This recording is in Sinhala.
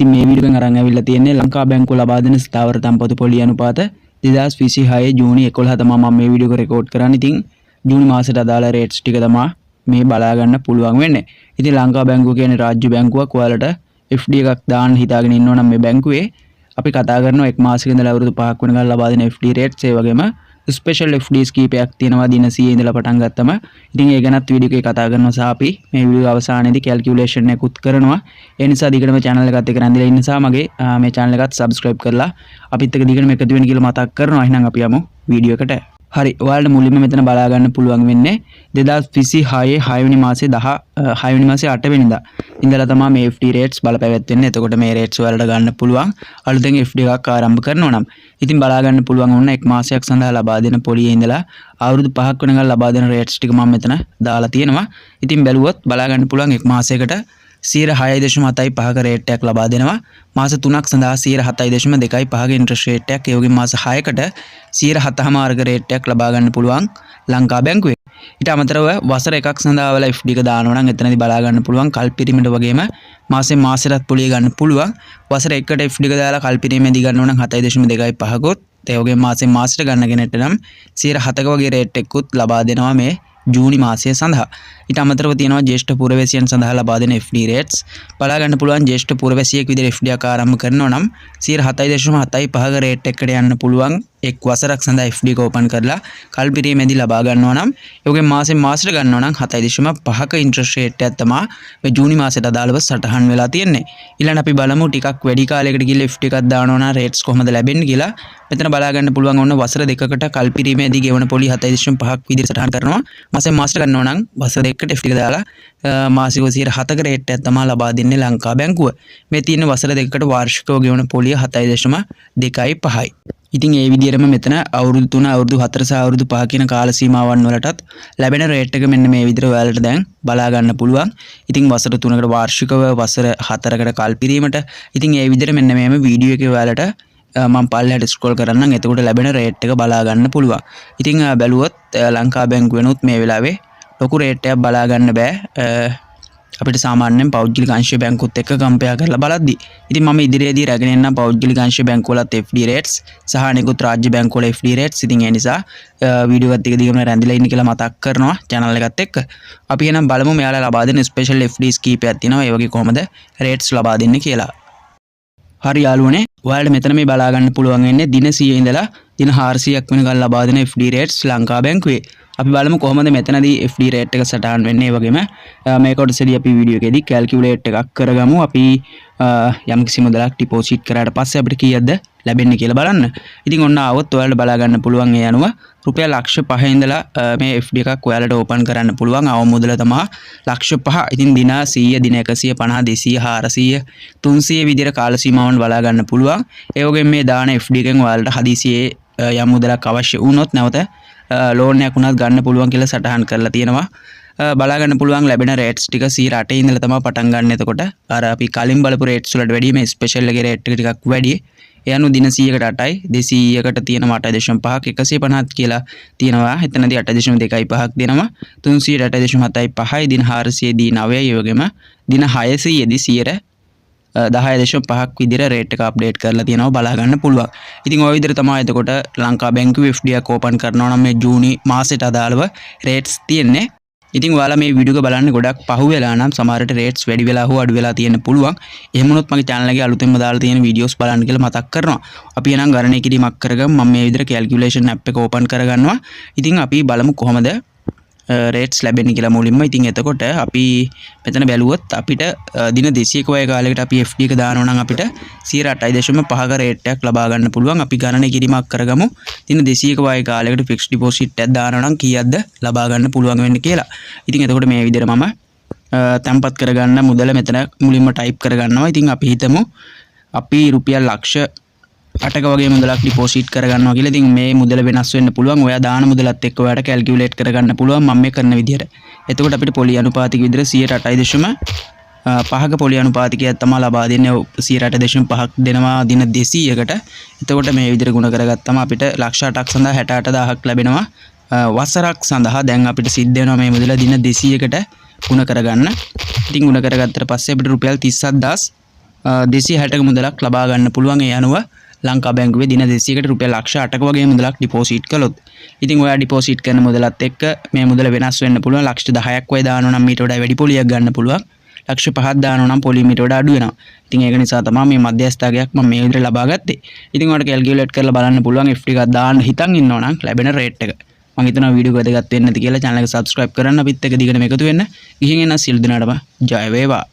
ඉතින් මේ වීඩියෝ එකෙන් අරන් ඇවිල්ලා තියෙන්නේ ලංකා බැංකුව ලබා දෙන ස්ථාවර තම්පතු පොලි අනුපාත 2026 ජූනි 11 තමයි මම මේ වීඩියෝ එක රෙකෝඩ් කරන්නේ. ඉතින් ජූනි මාසයට අදාළ රේට්ස් ටික තමයි මේ බලා ගන්න පුළුවන් වෙන්නේ. ඉතින් ලංකා බැංකුව කියන්නේ රාජ්‍ය බැංකුවක්. ඔයාලට FD එකක් දාන්න හිතාගෙන ඉන්නවා නම් මේ බැංකුවේ අපි කතා කරනවා එක් මාසෙක ඉඳලා අවුරුදු 5ක් වෙනකල් ලබා දෙන FD රේට්ස් ඒ වගේම ස්පෙෂල් FDs කීපයක් තියෙනවා දින 100 ඉඳලා පටන් ගත්තම. ඉතින් ඒ ගැනත් වීඩියෝ එකේ කතා කරනවා සහ අපි මේ වීඩියෝ අවසානයේදී කැල්කියුලේෂන් එකකුත් කරනවා. ඒ නිසා දිගටම channel එකත් එක්ක රැඳිලා ඉන්න නිසා මගේ මේ channel එකත් subscribe කරලා අපිත් එක්ක දිගටම එකතු වෙන්න කියලා මතක් කරනවා. එහෙනම් අපි යමු වීඩියෝ එකට. හරි, ඔයාලට මුලින්ම මෙතන බලා ගන්න පුළුවන් වෙන්නේ 2026 6 වෙනි මාසේ 6 වෙනි මාසේ 8 වෙනිදා ඉඳලා තමයි මේ FD rates බලපෑවෙන්නේ. එතකොට මේ rates ඔයාලට ගන්න පුළුවන් අලුතෙන් FD එකක් ආරම්භ කරනවා නම්. ඉතින් බලා ගන්න පුළුවන් වුණා එක් මාසයක් සඳහා ලබා දෙන පොලියේ ඉඳලා අවුරුදු 5ක් වෙනකල් ලබා දෙන rates ටික මම මෙතන දාලා තියෙනවා. ඉතින් බැලුවොත් බලා ගන්න පුළුවන් එක් මාසයකට 6.75ක රේට් එකක් ලබා දෙනවා. මාස 3ක් සඳහා 7.25ක ඉන්ට්‍රස්ට් රේට් එකක්, ඒ වගේම මාස 6කට 7.5ක රේට් එකක් ලබා ගන්න පුළුවන් ලංකා බැංකුවේ. ඊට අමතරව වසර එකක් සඳහා වල FD එක දානවා නම් එතනදී බලා ගන්න පුළුවන් කල්පිරීමට වගේම මාසෙන් මාසෙටත් පොලිය ගන්න පුළුවන්. වසර එකකට FD එක දාලා කල්පිරීමේදී ගන්නවා නම් 7.25කොත්, ඒ වගේම මාසෙන් මාසෙට ගන්න කෙනෙක්ට නම් 7.7ක වගේ රේට් එකකුත් ලබා දෙනවා මේ ජූනි මාසය සඳහා. ඊට අමතරව තියෙනවා ජ්‍යෙෂ්ඨ පුරවැසියන් සඳහා ලබා දෙන FD rates. බලා ගන්න පුළුවන් ජ්‍යෙෂ්ඨ පුරවැසියෙක් විදිහට FD එක ආරම්භ කරනවා නම් 7.75ක රේට් එකකට යන්න පුළුවන් එක් වසරක් සඳහා FD එක ඕපන් කරලා කල්පිරීමේදී ලබා ගන්නවා නම්. ඒ වගේම මාසෙන් මාසෙට ගන්නවා නම් 7.5ක ඉන්ට්‍රස්ට් රේට් එකක් තමයි මේ ජූනි මාසයට අදාළව සටහන් වෙලා තියෙන්නේ. ඊළඟ අපි බලමු ටිකක් වැඩි කාලයකට ගිහලා FD එකක් දානවා නම් රේට්ස් කොහොමද ලැබෙන්නේ කියලා. මෙතන බලා ගන්න පුළුවන් වුණ වසර දෙකකට කල්පිරීමේදී ගෙවන පොලි 7.5ක් විදිහට සටහන් කරනවා. මාසෙන් මාසෙට ගන්නවා නම් වසර දෙකකට FD එක දාලා මාසික 7.7ක රේට් එකක් තමයි ලබා දෙන්නේ ලංකා බැංකුව. මේ තියෙන වසර දෙකකට වාර්ෂිකව ගෙවන පොලිය 7.25යි. ඉතින් ඒ විදිහටම මෙතන අවුරුදු 3 අවුරුදු 4 සහ අවුරුදු 5 කියන කාල සීමාවන් වලටත් ලැබෙන රේට් එක මෙන්න මේ විදිහට ඔයාලට දැන් බලා ගන්න පුළුවන්. ඉතින් වසර 3කට වාර්ෂිකව වසර 4කට කල්පිරීමට. ඉතින් ඒ විදිහට මෙන්න මේම වීඩියෝ එකේ ඔයාලට මම පල්ලෙහාට ස්ක්‍රෝල් කරන්නම්. එතකොට ලැබෙන රේට් එක බලා ගන්න පුළුවන්. ඉතින් බැලුවොත් ලංකා බැංකුවෙනුත් මේ වෙලාවේ ලොකු රේට් එකක් බලා ගන්න බෑ. අපිට සාමාන්‍යයෙන් පෞද්ගලික අංශ බැංකුත් එක්ක කම්පෙයාර් කරලා බලද්දි. ඉතින් මම ඉදිරියේදී රැගෙන එන්නම් පෞද්ගලික අංශ බැංකුව වලත් FD rates සහ අනිකුත් රාජ්‍ය බැංකුව වල FD rates. ඉතින් ඒ නිසා වීඩියෝ එකත් දිගටම රැඳිලා ඉන්න කියලා මතක් කරනවා channel එකත් එක්ක. අපි එහෙනම් බලමු මෙයාලා ලබා දෙන ස්පෙෂල් FDs කීපයක් තියෙනවා. ඒ වගේ කොහොමද rates ලබා දෙන්නේ කියලා. හරි යාළුවනේ, ඔයාලට මෙතන මේ බලා ගන්න පුළුවන් වෙන්නේ දින 100 ඉඳලා දින 400ක් වෙනකල් ලබා දෙන FD rates ලංකා බැංකුවේ. අපි බලමු කොහොමද මෙතනදී FD rate එක සටහන් වෙන්නේ. ඒ වගේම මේ කොටසේදී අපි වීඩියෝ එකේදී කැල්කියුලේට් එකක් කරගමු. අපි යම්කිසි මුදලක් ඩිපොසිට් කරාට පස්සේ අපිට කීයක්ද ලැබෙන්නේ කියලා බලන්න. ඉතින් ඔන්න ආවොත් ඔයාලට බලා ගන්න පුළුවන් ඒ අනුව රුපියල් ලක්ෂ 5 ඉඳලා මේ FD එකක් ඔයාලට ඕපන් කරන්න පුළුවන්. අවම මුදල තමයි ලක්ෂ 5. ඉතින් දින 100, දින 150, 200, 400, 300 විදිහට කාල සීමාවන් බලා ගන්න පුළුවන්. ඒ වගේම මේ දාන FD එකෙන් ඔයාලට හදිසියේ යම් මුදලක් අවශ්‍ය වුණොත් නැවත ලෝන් එකක් උනත් ගන්න පුළුවන් කියලා සටහන් කරලා තියෙනවා. බලා ගන්න පුළුවන් ලැබෙන රේට්ස් ටික 8 ඉඳලා තමයි පටන් ගන්න. එතකොට අර අපි කලින් බලපු රේට්ස් වලට වැඩිය මේ ස්පෙෂල් එකේ රේට් එක ටිකක් වැඩි. ඒ අනුව දින 100කට 8යි, 200කට තියෙනවා 8.5ක්, 150ක් කියලා තියෙනවා. එතනදී 8.25ක් දෙනවා. 300ට 8.75යි, දින 400දී 9යි, ඒ වගේම දින 600දී 10.5ක් විදිහට රේට් එක අප්ඩේට් කරලා තියෙනවා. බලා ගන්න පුළුවන්. ඉතින් ওই විදිහට තමයි එතකොට ලංකා බැංකුවේ FD එක ඕපන් කරනවා නම් මේ ජූනි මාසෙට අදාළව රේට්ස් තියෙන්නේ. ඉතින් ඔයාලා මේ වීඩියෝ එක බලන්නේ ගොඩක් පහුවෙලා නම් සමහරට රේට්ස් වැඩි වෙලා හෝ අඩු වෙලා තියෙන්න පුළුවන්. එහෙම වුණොත් මගේ channel එකේ අලුතෙන්ම දාලා තියෙන වීඩියෝස් බලන්න කියලා මතක් කරනවා. අපි එනම් ගණනය කිරීමක් කරගමු. මම මේ විදිහට කැල්කියුලේෂන් app එක ඕපන් කරගන්නවා. ඉතින් අපි බලමු කොහොමද රේට්ස් ලැබෙන්නේ කියලා මුලින්ම. ඉතින් එතකොට අපි මෙතන බැලුවොත් අපිට දින 200ක වගේ කාලයකට අපි FD එක දානවා නම් අපිට 8.5ක රේට් එකක් ලබා ගන්න පුළුවන්. අපි ගණනය කිරීමක් කරගමු. දින 200ක වගේ කාලයකට ෆික්ස්ඩ් ඩිපොසිට් එකක් දානවා නම් කීයක්ද ලබා ගන්න පුළුවන් වෙන්නේ කියලා. ඉතින් එතකොට මේ විදිහට මම තැම්පත් කරගන්න මුදල මෙතන මුලින්ම ටයිප් කරගන්නවා. ඉතින් අපි හිතමු අපි රුපියල් ලක්ෂ 8ක වගේ මුදලක් ඩිපොසිට් කරගන්නවා කියලා. ඉතින් මේ මුදල වෙනස් වෙන්න පුළුවන්. ඔයා දාන මුදලත් එක්ක ඔයාලට කැල්කියුලේට් කරගන්න පුළුවන් මම මේ කරන විදිහට. එතකොට අපිට පොලි අනුපාතික විදිහට 8.5ක පොලි අනුපාතිකයක් තමයි ලබා දෙන්නේ. 8.5ක් දෙනවා දින 200කට. එතකොට මේ විදිහට ගුණ කරගත්තම අපිට ලක්ෂ 8ක් සඳහා 68000ක් ලැබෙනවා. වසරක් සඳහා දැන් අපිට සිද්ධ වෙනවා මේ මුදල දින 200කට ගුණ කරගන්න. ඉතින් ගුණ කරගත්තට පස්සේ අපිට රුපියල් 37000 260ක මුදලක් ලබා ගන්න පුළුවන්. ඒ අනුව ලංකා බැංකුවේ දින 200කට රුපියල් ලක්ෂ 8ක වගේ මුදලක් ඩිපොසිට් කළොත්. ඉතින් ඔයා ඩිපොසිට් කරන මුදලත් එක්ක මේ මුදල වෙනස් වෙන්න පුළුවන්. ලක්ෂ 10ක් වගේ දානවා නම් මීට වඩා වැඩි පොලියක් ගන්න පුළුවන්. ලක්ෂ 5ක් දානවා නම් පොලිය මීට වඩා අඩු වෙනවා. ඉතින් ඒක නිසා තමයි මේ මධ්‍යස්ථාගයක් මම මේ විදිහට ලබා ගත්තේ. ඉතින් ඔයාලට කැල්කියුලේට් කරලා බලන්න පුළුවන් FD එකක් දාන්න හිතන් ඉන්නවා නම් ලැබෙන රේට් එක. මම හිතනවා වීඩියෝ එක වැදගත් වෙන්නේ නැති කියලා channel එක subscribe කරන්න අපිත් එක්ක දිගටම එකතු වෙන්න. ගිහින් එන සිල් දිනාටම ජය වේවා.